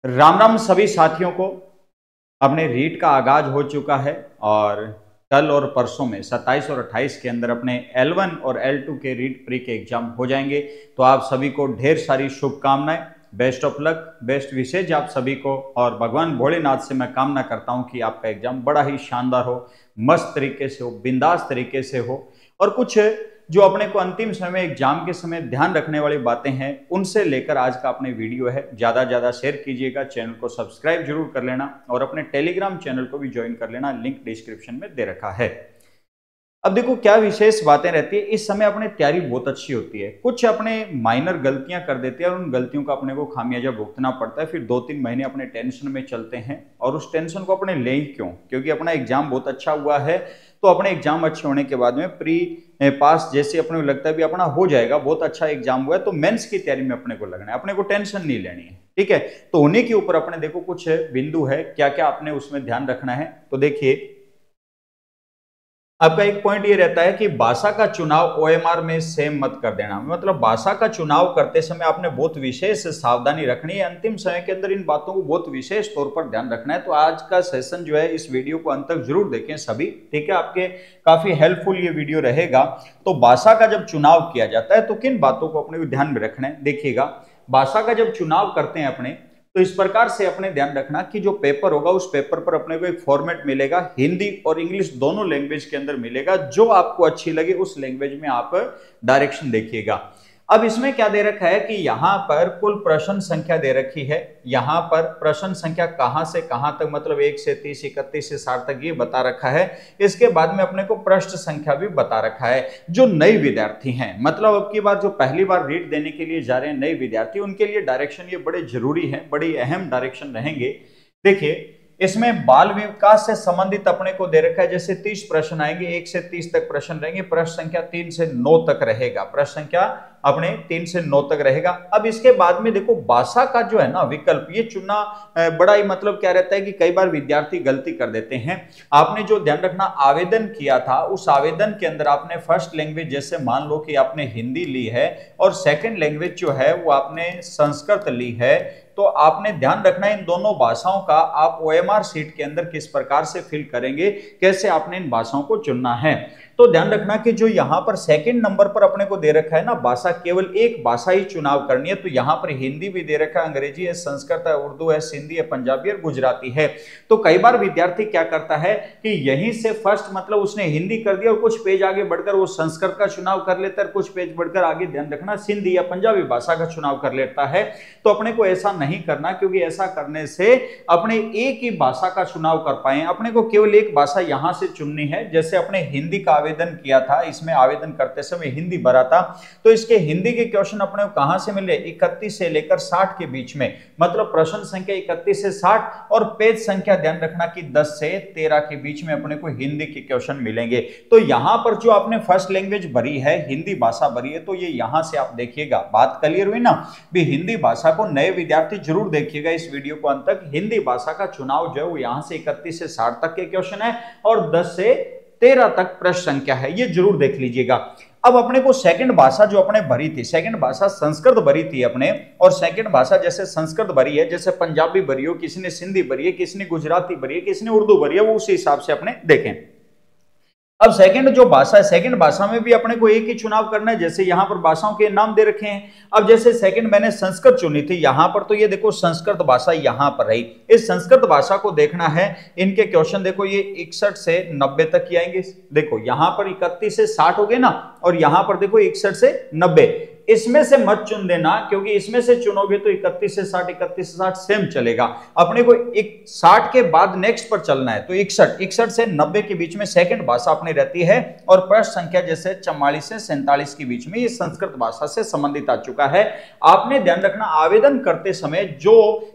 राम राम सभी साथियों को। अपने रीट का आगाज हो चुका है और कल और परसों में 27 और 28 के अंदर अपने L1 और L2 के रीट प्री के एग्जाम हो जाएंगे। तो आप सभी को ढेर सारी शुभकामनाएं, best of luck, best wishes आप सभी को। और भगवान भोलेनाथ से मैं कामना करता हूं कि आपका एग्जाम बड़ा ही शानदार हो, मस्त तरीके से हो, बिंदास तरीके से हो। और कुछ जो अपने को अंतिम समय में एग्जाम के समय ध्यान रखने वाली बातें हैं उनसे लेकर आज का अपने वीडियो है। ज्यादा ज्यादा शेयर कीजिएगा, चैनल को सब्सक्राइब जरूर कर लेना और अपने टेलीग्राम चैनल को भी ज्वाइन कर लेना, लिंक डिस्क्रिप्शन में दे रखा है। अब देखो क्या विशेष बातें रहती है, इस समय अपने तैयारी बहुत अच्छी होती है, कुछ अपने माइनर गलतियां कर देते हैं और उन गलतियों का अपने को खामियाजा भुगतना पड़ता है। फिर 2-3 महीने अपने टेंशन में चलते हैं और उस टेंशन को अपने ले ही क्यों, क्योंकि अपना एग्जाम बहुत अच्छा हुआ है। तो अपने एग्जाम अच्छे होने के बाद में प्री पास जैसे अपने को लगता है भी अपना हो जाएगा, बहुत अच्छा एग्जाम हुआ है, तो मेंस की तैयारी में अपने को लगना है, अपने को टेंशन नहीं लेनी है। ठीक है, तो उन्हीं के ऊपर अपने देखो कुछ बिंदु है, क्या क्या आपने उसमें ध्यान रखना है। तो देखिए आपका एक पॉइंट ये रहता है कि भाषा का चुनाव ओएमआर में सेम मत कर देना। मतलब भाषा का चुनाव करते समय आपने बहुत विशेष सावधानी रखनी है, अंतिम समय के अंदर इन बातों को बहुत विशेष तौर पर ध्यान रखना है। तो आज का सेशन जो है, इस वीडियो को अंत तक जरूर देखें सभी, ठीक है, आपके काफी हेल्पफुल ये वीडियो रहेगा। तो भाषा का जब चुनाव किया जाता है तो किन बातों को अपने को ध्यान में रखना है, देखिएगा। भाषा का जब चुनाव करते हैं अपने, तो इस प्रकार से अपने ध्यान रखना कि जो पेपर होगा उस पेपर पर अपने को एक फॉर्मेट मिलेगा, हिंदी और इंग्लिश दोनों लैंग्वेज के अंदर मिलेगा। जो आपको अच्छी लगे उस लैंग्वेज में आप डायरेक्शन देखिएगा। अब इसमें क्या दे रखा है कि यहां पर कुल प्रश्न संख्या दे रखी है, यहां पर प्रश्न संख्या कहां से कहां तक, मतलब 1 से 30, 31 से 60 तक ये बता रखा है। इसके बाद में अपने को पृष्ठ संख्या भी बता रखा है। जो नए विद्यार्थी हैं, मतलब अब की बार जो पहली बार रीट देने के लिए जा रहे हैं नए विद्यार्थी, उनके लिए डायरेक्शन ये बड़े जरूरी है, बड़ी अहम डायरेक्शन रहेंगे। देखिए इसमें बाल विकास से संबंधित अपने को दे रखा है, जैसे 30 प्रश्न आएंगे, 1 से 30 तक प्रश्न रहेंगे, प्रश्न संख्या 3 से 9 तक रहेगा, प्रश्न संख्या अपने 3 से 9 तक रहेगा। अब इसके बाद में देखो भाषा का जो है ना विकल्प, ये चुनना बड़ा ही मतलब क्या रहता है कि कई बार विद्यार्थी गलती कर देते हैं। आपने जो ध्यान रखना, आवेदन किया था उस आवेदन के अंदर आपने फर्स्ट लैंग्वेज, जैसे मान लो कि आपने हिंदी ली है और सेकंड लैंग्वेज जो है वो आपने संस्कृत ली है, तो आपने ध्यान रखना इन दोनों भाषाओं का आप ओएमआर सीट के अंदर किस प्रकार से फिल करेंगे, कैसे आपने इन भाषाओं को चुनना है। तो ध्यान रखना कि जो यहां पर सेकंड नंबर पर अपने को दे रखा है ना भाषा, केवल एक भाषा ही चुनाव करनी है। तो यहां पर हिंदी भी दे रखा है, अंग्रेजी है, संस्कृत है, उर्दू है, सिंधी है, पंजाबी और गुजराती है। तो कई बार विद्यार्थी क्या करता है कि यहीं से फर्स्ट मतलब उसने हिंदी कर दिया और कुछ पेज आगे बढ़कर वो संस्कृत का चुनाव कर लेता है, कुछ पेज बढ़कर आगे ध्यान रखना सिंधी या पंजाबी भाषा का चुनाव कर लेता है। तो अपने को ऐसा नहीं करना, क्योंकि ऐसा करने से अपने एक ही भाषा का चुनाव कर पाए। अपने को केवल एक भाषा यहां से चुननी है। जैसे अपने हिंदी का आवेदन किया था, इसमें आवेदन करते समय हिंदी भरा था, तो इसके हिंदी के क्वेश्चन अपने को कहां से मिले, 31 से लेकर 60 के बीच में, मतलब प्रश्न संख्या 31 से 60 और पेज संख्या ध्यान रखना कि 10 से 13 के बीच में अपने को हिंदी के क्वेश्चन मिलेंगे। तो यहां पर जो आपने फर्स्ट लैंग्वेज भरी है, हिंदी भाषा भरी है, तो ये यहां से आप देखिएगा। बात क्लियर हुई ना भी, हिंदी भाषा को नए विद्यार्थी जरूर देखिएगा इस वीडियो को अंत तक। हिंदी भाषा का चुनाव जो है वो यहां से 31 से 60 तक के क्वेश्चन है और 10 से 13 तक प्रश्न संख्या है, ये जरूर देख लीजिएगा। अब अपने को सेकंड भाषा जो अपने भरी थी, सेकंड भाषा संस्कृत भरी थी अपने, और सेकंड भाषा जैसे संस्कृत भरी है, जैसे पंजाबी भरी हो, किसी ने सिंधी भरी है, किसी ने गुजराती भरी है, किसी ने उर्दू भरी है, वो उसी हिसाब से अपने देखें। अब सेकंड जो भाषा है, सेकंड भाषा में भी अपने को एक ही चुनाव करना है। जैसे यहां पर भाषाओं के नाम दे रखे हैं। अब जैसे सेकंड मैंने संस्कृत चुनी थी यहां पर, तो ये देखो संस्कृत भाषा यहां पर रही। इस संस्कृत भाषा को देखना है, इनके क्वेश्चन देखो ये 61 से 90 तक ही आएंगे। देखो यहां पर 31 से 60 हो गए ना, और यहां पर देखो 61 से 90। इसमें से मत चुन देना, क्योंकि इसमें से चुनोगे तो 31 से 60, 31 से 60 सेम चलेगा। अपने को 60 के बाद नेक्स्ट पर चलना है, तो 61 से 90 के बीच में सेकंड भाषा अपनी रहती है, और प्रश्न संख्या जैसे 44 से 47 के बीच में ये संस्कृत भाषा से संबंधित आ चुका है। आपने ध्यान रखना आवेदन करते समय जो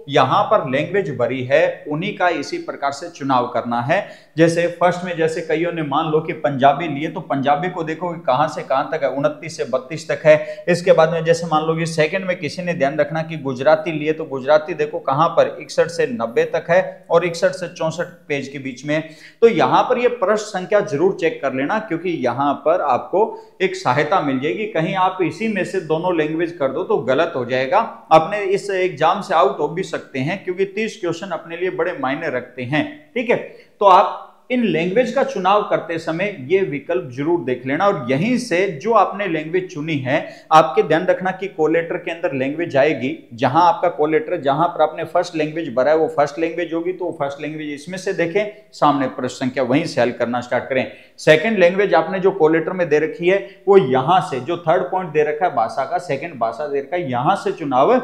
यहां पर लैंग्वेज भरी है उन्हीं का इसी प्रकार से चुनाव करना है। जैसे फर्स्ट में जैसे कईयों ने मान लो कि पंजाबी लिए, तो पंजाबी को देखो कहां से कहां तक है, 29 से 32 तक है। इसके बाद में जैसे मान लो कि सेकंड में किसी ने ध्यान रखना कि गुजराती लिए, तो गुजराती देखो कहां पर 61 से 90 तक है और 61 से 64 पेज के बीच में। तो यहां पर ये प्रश्न संख्या जरूर चेक कर लेना, क्योंकि यहां पर आपको एक सहायता मिल जाएगी। कहीं आप इसी में से दोनों लैंग्वेज कर दो तो गलत हो जाएगा, अपने इस एग्जाम से आउट हो भी सकते हैं, क्योंकि 30 क्वेश्चन अपने लिए बड़े मायने रखते हैं। ठीक है, तो आप इन लैंग्वेज का चुनाव करते समय ये विकल्प जरूर देख लेना, और यहीं से जो आपने लैंग्वेज चुनी है आपके ध्यान रखना कि कोलेटर के अंदर लैंग्वेज आएगी। जहां आपका कोलेटर, जहां पर आपने फर्स्ट लैंग्वेज भरा है वो फर्स्ट लैंग्वेज होगी, तो फर्स्ट लैंग्वेज इसमें से देखें, सामने प्रश्न संख्या वहीं से हल करना स्टार्ट करें। सेकंड लैंग्वेज आपने जो कोलेटर में दे रखी है वो यहां से, जो थर्ड पॉइंट दे रखा है भाषा का, सेकंड भाषा दे रखा है, यहां से चुनाव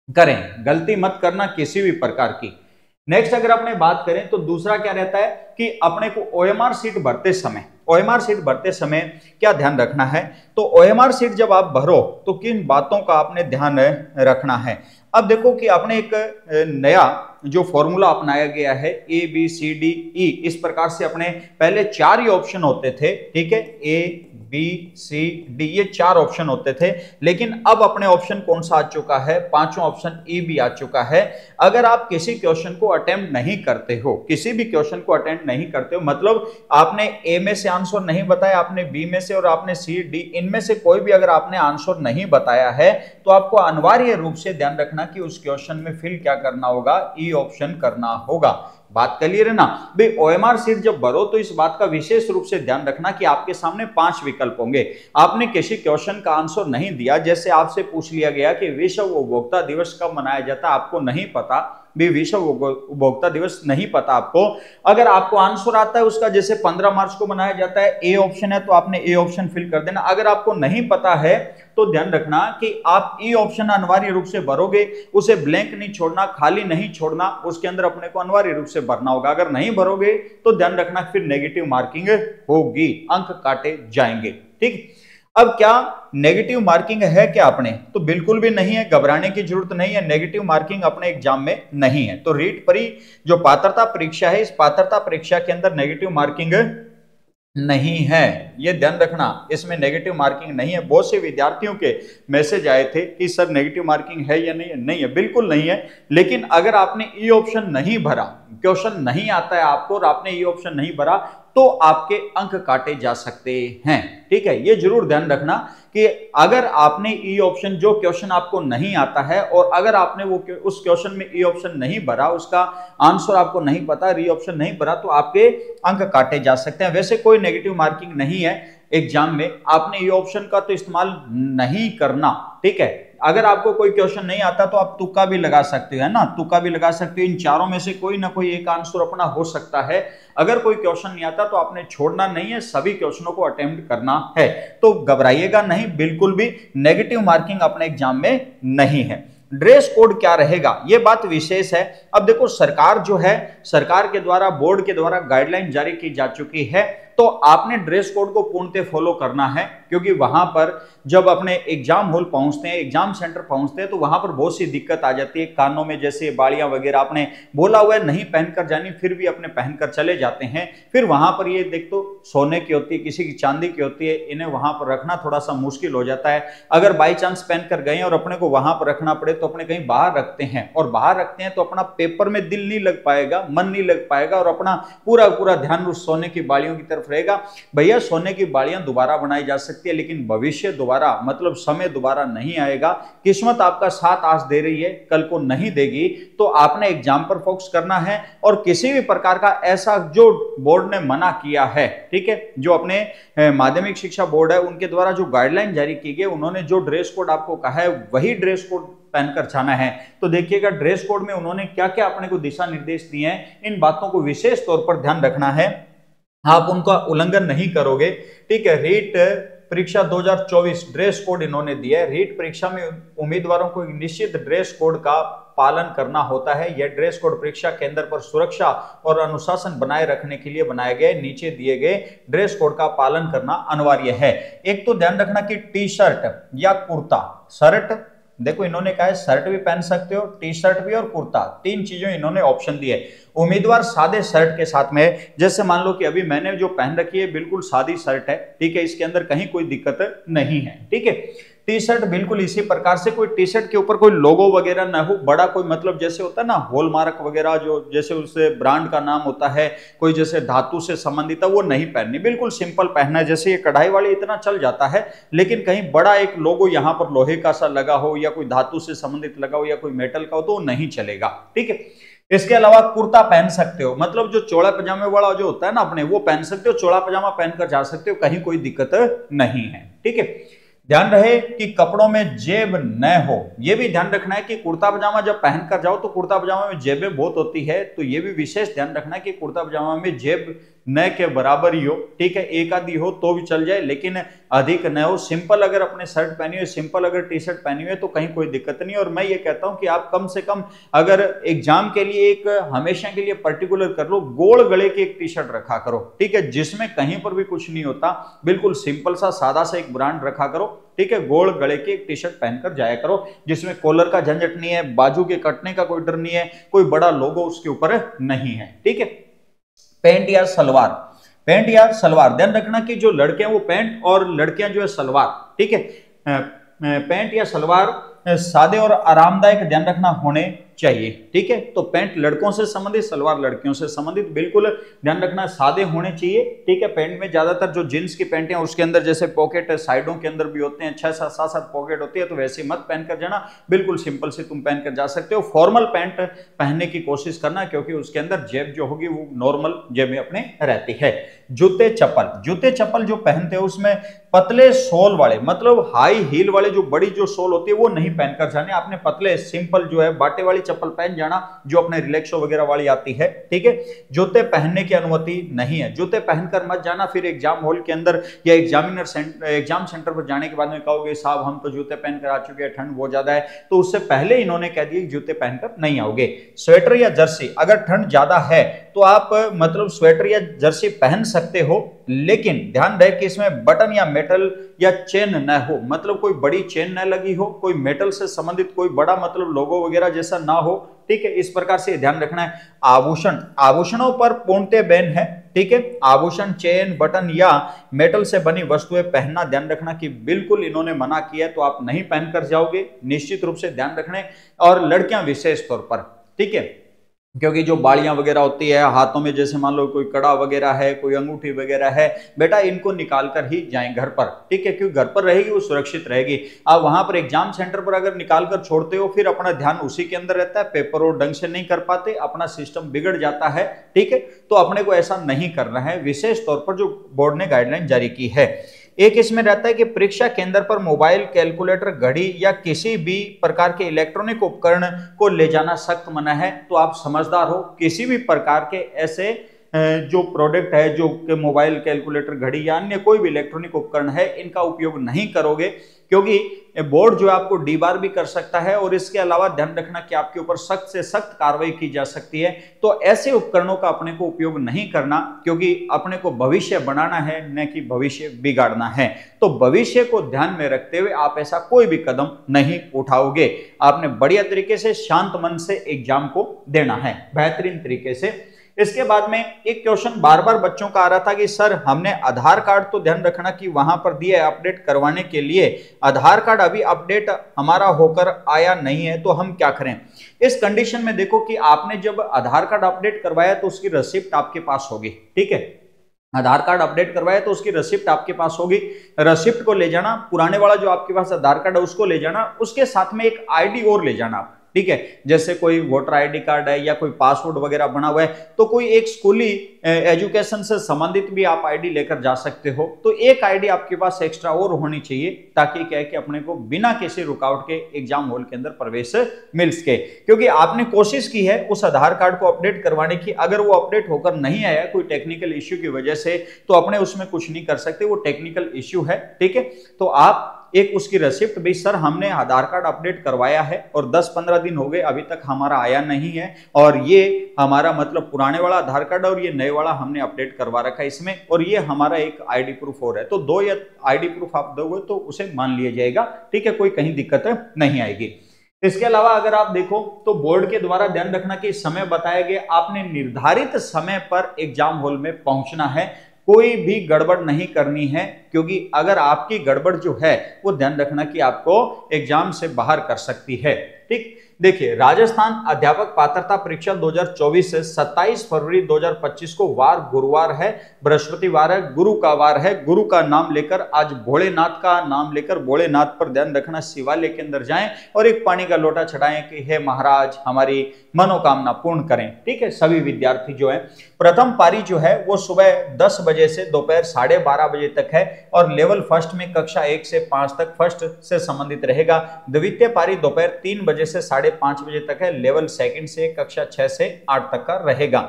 करें। गलती मत करना किसी भी प्रकार की। नेक्स्ट अगर अपने बात करें तो दूसरा क्या रहता है कि अपने को ओएमआर सीट भरते समय क्या ध्यान रखना है। तो ओएमआर सीट जब आप भरो तो किन बातों का आपने ध्यान रखना है। अब देखो कि आपने एक नया जो फॉर्मूला अपनाया गया है, A B C D E, इस प्रकार से अपने पहले 4 ही ऑप्शन होते थे। ठीक है, ए बी सी डी ये 4 ऑप्शन होते थे, लेकिन अब अपने ऑप्शन कौन सा आ चुका है, 5वां ऑप्शन ई भी आ चुका है। अगर आप किसी क्वेश्चन को अटेम्प्ट नहीं करते हो, किसी भी क्वेश्चन को अटेम्प्ट नहीं करते हो, मतलब आपने ए में से आंसर नहीं बताया, आपने बी में से और आपने सी डी, इनमें से कोई भी अगर आपने आंसर नहीं बताया है, तो आपको अनिवार्य रूप से ध्यान रखना कि उस क्वेश्चन में फिल क्या करना होगा, ई ऑप्शन करना होगा। बात क्लियर है ना भाई। ओएमआर सीट जब भरो तो इस बात का विशेष रूप से ध्यान रखना कि आपके सामने 5 विकल्प होंगे। आपने किसी क्वेश्चन का आंसर नहीं दिया, जैसे आपसे पूछ लिया गया कि विश्व उपभोक्ता दिवस कब मनाया जाता है, आपको नहीं पता भी, विश्व उपभोक्ता दिवस नहीं पता आपको। अगर आपको आंसर आता है उसका, जैसे 15 मार्च को मनाया जाता है, ए ऑप्शन है तो आपने ए ऑप्शन फिल कर देना। अगर आपको नहीं पता है तो ध्यान रखना कि आप ई ऑप्शन अनिवार्य रूप से भरोगे, उसे ब्लैंक नहीं छोड़ना, खाली नहीं छोड़ना, उसके अंदर अपने को अनिवार्य रूप से भरना होगा। अगर नहीं भरोगे तो ध्यान रखना फिर नेगेटिव मार्किंग होगी, अंक काटे जाएंगे। ठीक, अब क्या नेगेटिव मार्किंग है क्या अपने, तो बिल्कुल भी नहीं है, घबराने की जरूरत नहीं है। नेगेटिव मार्किंग अपने एग्जाम में नहीं है। तो रीट परी जो पात्रता परीक्षा है, इस पात्रता परीक्षा के अंदर नेगेटिव मार्किंग नहीं है, ये ध्यान रखना, इसमें नेगेटिव मार्किंग नहीं है। बहुत से विद्यार्थियों के मैसेज आए थे कि सर नेगेटिव मार्किंग है या नहीं है, नहीं है, बिल्कुल नहीं है। लेकिन अगर आपने ई ऑप्शन नहीं भरा, क्वेश्चन नहीं आता है आपको और आपने ई ऑप्शन नहीं भरा, तो आपके अंक काटे जा सकते हैं। ठीक है, ये जरूर ध्यान रखना कि अगर आपने ई ऑप्शन, जो क्वेश्चन आपको नहीं आता है और अगर आपने वो उस क्वेश्चन में ई ऑप्शन नहीं भरा, उसका आंसर आपको नहीं पता, री ऑप्शन नहीं भरा, तो आपके अंक काटे जा सकते हैं। वैसे कोई नेगेटिव मार्किंग नहीं है एग्जाम में, आपने ई ऑप्शन का तो इस्तेमाल नहीं करना। ठीक है, अगर आपको कोई क्वेश्चन नहीं आता तो आप तुक्का भी लगा सकते हो, है ना, तुक्का भी लगा सकते हो। इन चारों में से कोई ना कोई एक आंसर अपना हो सकता है। अगर कोई क्वेश्चन नहीं आता तो आपने छोड़ना नहीं है, सभी क्वेश्चनों को अटेम्प्ट करना है। तो घबराइएगा नहीं, बिल्कुल भी नेगेटिव मार्किंग अपने एग्जाम में नहीं है। ड्रेस कोड क्या रहेगा, यह बात विशेष है। अब देखो, सरकार जो है, सरकार के द्वारा, बोर्ड के द्वारा गाइडलाइन जारी की जा चुकी है, तो आपने ड्रेस कोड को पूर्णतः फॉलो करना है, क्योंकि वहां पर जब अपने एग्जाम हॉल पहुंचते हैं, एग्जाम सेंटर पहुंचते हैं, तो वहां पर बहुत सी दिक्कत आ जाती है। कानों में जैसे बालियां वगैरह आपने बोला हुआ है नहीं पहनकर जानी, फिर भी अपने पहनकर चले जाते हैं। फिर वहां पर ये देख, तो सोने की होती है, किसी की चांदी की होती है, इन्हें वहां पर रखना थोड़ा सा मुश्किल हो जाता है। अगर बाई चांस पहनकर गए और अपने को वहां पर रखना पड़े तो अपने कहीं बाहर रखते हैं, और बाहर रखते हैं तो अपना पेपर में दिल नहीं लग पाएगा, मन नहीं लग पाएगा, और अपना पूरा पूरा ध्यान उस सोने की बालियों की तरफ रहेगा। भैया, सोने की बालियां दोबारा बनाई जा सकती है, लेकिन भविष्य दोबारा, मतलब समय दोबारा नहीं आएगा। किस्मत आपका साथ आज दे रही है, कल को नहीं देगी। तो आपने एग्जाम पर फोकस करना है, और किसी भी प्रकार का ऐसा जो बोर्ड ने मना किया है, ठीक है, जो अपने माध्यमिक शिक्षा बोर्ड है उनके द्वारा जो गाइडलाइन जारी की गई, उन्होंने जो ड्रेस कोड आपको कहा है वही ड्रेस कोड पहनकर जाना है। तो देखिएगा ड्रेस कोड में उन्होंने क्या क्या अपने को दिशा निर्देश दिए हैं, इन बातों को विशेष तौर पर ध्यान रखना है, आप उनका उल्लंघन नहीं करोगे। ठीक है, रीट परीक्षा 2024 ड्रेस कोड इन्होंने दिया है। रीट परीक्षा में उम्मीदवारों को एक निश्चित ड्रेस कोड का पालन करना होता है। यह ड्रेस कोड परीक्षा केंद्र पर सुरक्षा और अनुशासन बनाए रखने के लिए बनाए गए नीचे दिए गए ड्रेस कोड का पालन करना अनिवार्य है। एक तो ध्यान रखना कि टी शर्ट या कुर्ता, शर्ट देखो इन्होंने कहा है शर्ट भी पहन सकते हो, टी शर्ट भी और कुर्ता, 3 चीजों इन्होंने ऑप्शन दिए। उम्मीदवार सादे शर्ट के साथ में, जैसे मान लो कि अभी मैंने जो पहन रखी है बिल्कुल सादी शर्ट है, ठीक है, इसके अंदर कहीं कोई दिक्कत नहीं है। ठीक है, टी शर्ट बिल्कुल इसी प्रकार से, कोई टी शर्ट के ऊपर कोई लोगो वगैरह ना हो, बड़ा कोई मतलब जैसे होता है ना हॉलमार्क वगैरह, जो जैसे उससे ब्रांड का नाम होता है, कोई जैसे धातु से संबंधित है, वो नहीं पहननी, बिल्कुल सिंपल पहनना है। जैसे ये कढ़ाई वाली इतना चल जाता है, लेकिन कहीं बड़ा एक लोगो यहाँ पर लोहे का सा लगा हो या कोई धातु से संबंधित लगा हो या कोई मेटल का हो तो नहीं चलेगा, ठीक है। इसके अलावा कुर्ता पहन सकते हो, मतलब जो चौड़ा पजामे वाला जो होता है ना अपने, वो पहन सकते हो, चौड़ा पजामा पहनकर जा सकते हो, कहीं कोई दिक्कत नहीं है, ठीक है। ध्यान रहे कि कपड़ों में जेब न हो, यह भी ध्यान रखना है कि कुर्ता पजामा जब पहनकर जाओ तो कुर्ता पजामा में जेबें बहुत होती है, तो यह भी विशेष ध्यान रखना है कि कुर्ता पजामा में जेब न के बराबर ही हो, ठीक है, एक आधी हो तो भी चल जाए लेकिन अधिक न हो। सिंपल अगर अपने शर्ट पहनी हुई, सिंपल अगर टी शर्ट पहनी हुई है तो कहीं कोई दिक्कत नहीं। और मैं ये कहता हूं कि आप कम से कम अगर एग्जाम के लिए एक हमेशा के लिए पर्टिकुलर कर लो, गोल गले की एक टी शर्ट रखा करो, ठीक है, जिसमें कहीं पर भी कुछ नहीं होता, बिल्कुल सिंपल सा सादा सा एक ब्रांड रखा करो, ठीक है, गोल गले की एक टी शर्ट पहनकर जाया करो, जिसमें कॉलर का झंझट नहीं है, बाजू के कटने का कोई डर नहीं है, कोई बड़ा लोगो उसके ऊपर नहीं है, ठीक है। पैंट या सलवार, पैंट या सलवार ध्यान रखना कि जो लड़के हैं वो पैंट और लड़कियां जो है सलवार, ठीक है। पैंट या सलवार सादे और आरामदायक ध्यान रखना होने चाहिए, ठीक है। तो पैंट लड़कों से संबंधित, सलवार लड़कियों से संबंधित, बिल्कुल ध्यान रखना सादे होने चाहिए, ठीक है। पैंट में ज्यादातर जो जींस की पैंट है उसके अंदर जैसे पॉकेट साइडों के अंदर भी होते हैं, 6-7 पॉकेट होती है, तो वैसे मत पहनकर जाना, बिल्कुल सिंपल से तुम पहनकर जा सकते हो। फॉर्मल पैंट पहनने की कोशिश करना क्योंकि उसके अंदर जेब जो होगी वो नॉर्मल जेबें अपने रहती है। जूते चप्पल, जूते चप्पल जो पहनते हो उसमें पतले सोल वाले, मतलब हाई हील वाले जो बड़ी जो सोल होती है वो नहीं पहनकर जाने, आपने पतले सिंपल जो है बाटे वाली चप्पल पहन जाना जो अपने रिलैक्सो वगैरह वाली आती है, ठीक है। जूते पहनने की अनुमति नहीं है, जूते पहनकर मत जाना, फिर एग्जाम हॉल के अंदर या एग्जाम सेंटर पर जाने के बाद में कहोगे साहब हम तो जूते पहनकर आ चुके हैं, ठंड बहुत ज्यादा है, तो उससे पहले इन्होंने कह दिया जूते पहनकर नहीं आओगे। स्वेटर या जर्सी, अगर ठंड ज्यादा है तो आप मतलब स्वेटर या जर्सी पहन सकते हो, लेकिन ध्यान रहे कि इसमें बटन या मेटल या चेन न हो, मतलब कोई बड़ी चेन न लगी हो, कोई मेटल से संबंधित कोई बड़ा मतलब लोगो वगैरह जैसा ना हो, ठीक है, इस प्रकार से ध्यान रखना है। आभूषण, आभूषणों पर पूर्णतः बैन है, ठीक है। आभूषण, चेन, बटन या मेटल से बनी वस्तुएं पहनना ध्यान रखना कि बिल्कुल इन्होंने मना किया है, तो आप नहीं पहनकर जाओगे, निश्चित रूप से ध्यान रखने। और लड़कियां विशेष तौर पर, ठीक है, क्योंकि जो बालियां वगैरह होती है हाथों में, जैसे मान लो कोई कड़ा वगैरह है, कोई अंगूठी वगैरह है, बेटा इनको निकाल कर ही जाएं घर पर, ठीक है, क्योंकि घर पर रहेगी वो सुरक्षित रहेगी। आप वहां पर एग्जाम सेंटर पर अगर निकाल कर छोड़ते हो फिर अपना ध्यान उसी के अंदर रहता है, पेपर और ढंग से नहीं कर पाते, अपना सिस्टम बिगड़ जाता है, ठीक है। तो अपने को ऐसा नहीं करना है, विशेष तौर पर जो बोर्ड ने गाइडलाइन जारी की है। एक इसमें रहता है कि परीक्षा केंद्र पर मोबाइल, कैलकुलेटर, घड़ी या किसी भी प्रकार के इलेक्ट्रॉनिक उपकरण को ले जाना सख्त मना है। तो आप समझदार हो, किसी भी प्रकार के ऐसे जो प्रोडक्ट है, जो मोबाइल, कैलकुलेटर, घड़ी या अन्य कोई भी इलेक्ट्रॉनिक उपकरण है, इनका उपयोग नहीं करोगे, क्योंकि बोर्ड जो आपको डीबार भी कर सकता है और इसके अलावा ध्यान रखना कि आपके ऊपर सख्त से सख्त कार्रवाई की जा सकती है। तो ऐसे उपकरणों का अपने को उपयोग नहीं करना, क्योंकि अपने को भविष्य बनाना है, न कि भविष्य बिगाड़ना है। तो भविष्य को ध्यान में रखते हुए आप ऐसा कोई भी कदम नहीं उठाओगे। आपने बढ़िया तरीके से शांत मन से एग्जाम को देना है, बेहतरीन तरीके से। इसके बाद में एक क्वेश्चन बार बार बच्चों का आ रहा था कि सर हमने आधार कार्ड, तो ध्यान रखना कि वहां पर दिया अपडेट करवाने के लिए, आधार कार्ड अभी अपडेट हमारा होकर आया नहीं है, तो हम क्या करें। इस कंडीशन में देखो कि आपने जब आधार कार्ड अपडेट करवाया तो उसकी रिसिप्ट आपके पास होगी, ठीक है, आधार कार्ड अपडेट करवाया तो उसकी रिसिप्ट आपके पास होगी, रिसिप्ट को ले जाना, पुराने वाला जो आपके पास आधार कार्ड है उसको ले जाना, उसके साथ में एक आईडी और ले जाना, ठीक है, जैसे कोई वोटर आईडी कार्ड है या कोई पासपोर्ट वगैरह बना हुआ है, तो कोई एक स्कूली एजुकेशन से संबंधित भी आप आईडी लेकर जा सकते हो। तो एक आईडी आपके पास एक्स्ट्रा और होनी चाहिए, ताकि क्या है कि अपने को बिना किसी रुकावट के एग्जाम हॉल के अंदर प्रवेश मिल सके, क्योंकि आपने कोशिश की है उस आधार कार्ड को अपडेट करवाने की, अगर वो अपडेट होकर नहीं आया कोई टेक्निकल इश्यू की वजह से, तो अपने उसमें कुछ नहीं कर सकते, वो टेक्निकल इश्यू है, ठीक है। तो आप एक उसकी रिसिप्ट भी, सर हमने आधार कार्ड अपडेट करवाया है और 10-15 दिन हो गए अभी तक हमारा आया नहीं है, और ये हमारा मतलब पुराने वाला आधार कार्ड और ये नए वाला हमने अपडेट करवा रखा है इसमें, और ये हमारा एक आईडी प्रूफ और है, तो 2 या आईडी प्रूफ आप दोगे तो उसे मान लिया जाएगा, ठीक है, कोई कहीं दिक्कत नहीं आएगी। इसके अलावा अगर आप देखो तो बोर्ड के द्वारा ध्यान रखना कि समय बताया गया, आपने निर्धारित समय पर एग्जाम हॉल में पहुंचना है, कोई भी गड़बड़ नहीं करनी है, क्योंकि अगर आपकी गड़बड़ जो है वो ध्यान रखना कि आपको एग्जाम से बाहर कर सकती है। ठीक, देखिए राजस्थान अध्यापक पात्रता परीक्षा 2024 से 27 फरवरी 2025 को वार गुरुवार है, बृहस्पतिवार है, गुरु का वार है। गुरु का नाम लेकर, आज भोलेनाथ का नाम लेकर, भोलेनाथ पर ध्यान रखना, शिवालय के अंदर जाएं और एक पानी का लोटा चढ़ाएं कि हे महाराज हमारी मनोकामना पूर्ण करें। ठीक है, सभी विद्यार्थी जो है, प्रथम पारी जो है वो सुबह 10 बजे से दोपहर 12:30 बजे तक है और लेवल फर्स्ट में कक्षा 1 से 5 तक फर्स्ट से संबंधित रहेगा। द्वितीय पारी दोपहर 3 बजे से 5:30 बजे तक है, लेवल सेकंड से कक्षा 6 से 8 तक का रहेगा।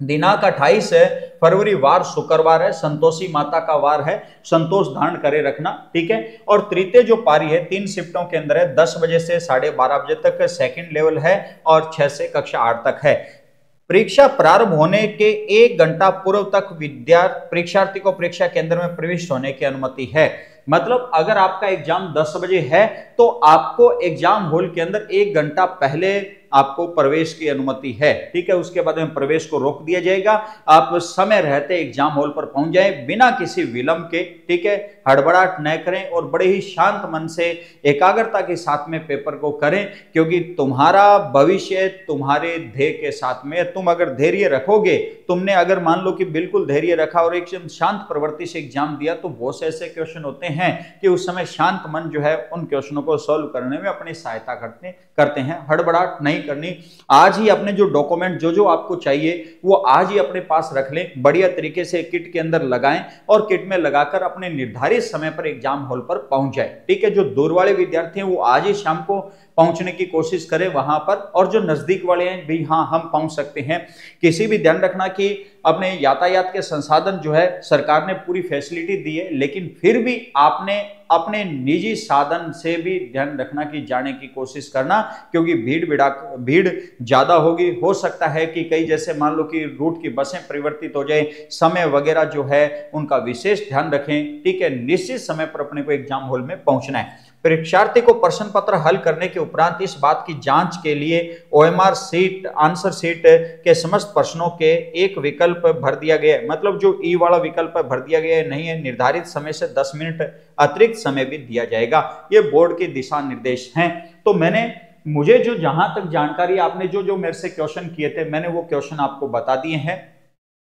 दिनांक 28 फरवरी वार शुक्रवार है, संतोषी माता का वार है, संतोष धारण करे रखना। ठीक है, और तृतीय जो पारी है 3 शिफ्टों के अंदर है, 10 बजे से 12:30 बजे तक सेकंड लेवल है और 6 से कक्षा 8 तक है। परीक्षा प्रारंभ होने के 1 घंटा पूर्व तक परीक्षार्थी को परीक्षा केंद्र में प्रविष्ट होने की अनुमति है। मतलब अगर आपका एग्जाम 10 बजे है तो आपको एग्जाम हॉल के अंदर 1 घंटा पहले आपको प्रवेश की अनुमति है। ठीक है, उसके बाद में प्रवेश को रोक दिया जाएगा। आप समय रहते एग्जाम हॉल पर पहुंच जाएं बिना किसी विलंब के। ठीक है, हड़बड़ाहट न करें और बड़े ही शांत मन से एकाग्रता के साथ में पेपर को करें, क्योंकि तुम्हारा भविष्य तुम्हारे ध्येय के साथ में। तुम अगर धैर्य रखोगे, तुमने अगर मान लो कि बिल्कुल धैर्य रखा और एकदम शांत प्रवृत्ति से एग्जाम दिया, तो बहुत से ऐसे क्वेश्चन होते हैं कि उस समय शांत मन जो है उन क्वेश्चनों को सॉल्व करने में अपनी सहायता करते हैं। हड़बड़ाहट नहीं करनी। आज ही अपने जो डॉक्यूमेंट जो आपको चाहिए वो आज ही अपने पास रख लें, बढ़िया तरीके से किट के अंदर लगाएं और किट में लगाकर अपने निर्धारित समय पर एग्जाम हॉल पर पहुंच जाए। ठीक है, जो दूर वाले विद्यार्थी हैं वो आज ही शाम को पहुंचने की कोशिश करें वहां पर, और जो नजदीक वाले हैं भी हाँ हम पहुंच सकते हैं। किसी भी ध्यान रखना कि अपने यातायात के संसाधन जो है सरकार ने पूरी फैसिलिटी दी है, लेकिन फिर भी आपने अपने निजी साधन से भी ध्यान रखना कि जाने की कोशिश करना, क्योंकि भीड़ ज्यादा होगी। हो सकता है कि कई जैसे मान लो कि रूट की बसें परिवर्तित हो जाए, समय वगैरह जो है उनका विशेष ध्यान रखें। ठीक है, निश्चित समय पर अपने को एग्जाम हॉल में पहुंचना है। परीक्षार्थी को प्रश्न पत्र हल करने के उपरांत इस बात की जांच के लिए ओएमआर सीट आंसर सीट के समस्त प्रश्नों के एक विकल्प भर दिया गया है। मतलब जो ई वाला विकल्प भर दिया गया है नहीं है, निर्धारित समय से 10 मिनट अतिरिक्त समय भी दिया जाएगा। ये बोर्ड के दिशा निर्देश हैं। तो मुझे जो जहां तक जानकारी आपने जो मेरे से क्वेश्चन किए थे, मैंने वो क्वेश्चन आपको बता दिए हैं।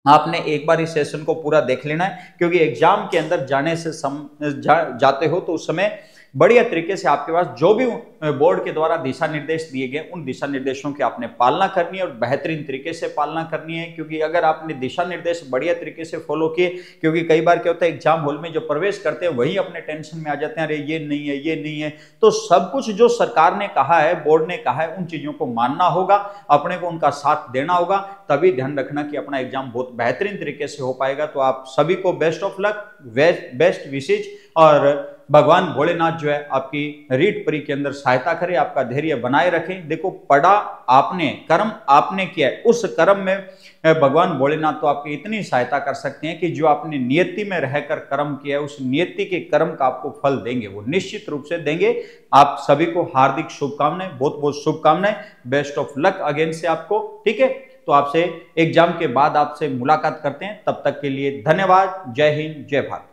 आपने एक बार इस सेशन को पूरा देख लेना है, क्योंकि एग्जाम के अंदर जाने से जाते हो तो उस समय बढ़िया तरीके से आपके पास जो भी बोर्ड के द्वारा दिशा निर्देश दिए गए उन दिशा निर्देशों की आपने पालना करनी है और बेहतरीन तरीके से पालना करनी है। क्योंकि अगर आपने दिशा निर्देश बढ़िया तरीके से फॉलो किए, क्योंकि कई बार क्या होता है एग्जाम हॉल में जो प्रवेश करते हैं वही अपने टेंशन में आ जाते हैं, अरे ये नहीं है ये नहीं है। तो सब कुछ जो सरकार ने कहा है, बोर्ड ने कहा है, उन चीजों को मानना होगा, अपने को उनका साथ देना होगा, तभी ध्यान रखना कि अपना एग्जाम बहुत बेहतरीन तरीके से हो पाएगा। तो आप सभी को बेस्ट ऑफ लक, बेस्ट विशेष, और भगवान भोलेनाथ जो है आपकी रीट परी के अंदर सहायता करे, आपका धैर्य बनाए रखें। देखो पढ़ा आपने, कर्म आपने किया है, उस कर्म में भगवान भोलेनाथ तो आपकी इतनी सहायता कर सकते हैं कि जो आपने नियति में रहकर कर्म किया है, उस नियति के कर्म का आपको फल देंगे, वो निश्चित रूप से देंगे। आप सभी को हार्दिक शुभकामनाएं, बहुत बहुत शुभकामनाएं, बेस्ट ऑफ लक अगेन से आपको। ठीक है, तो आपसे एग्जाम के बाद आपसे मुलाकात करते हैं, तब तक के लिए धन्यवाद। जय हिंद, जय भारत।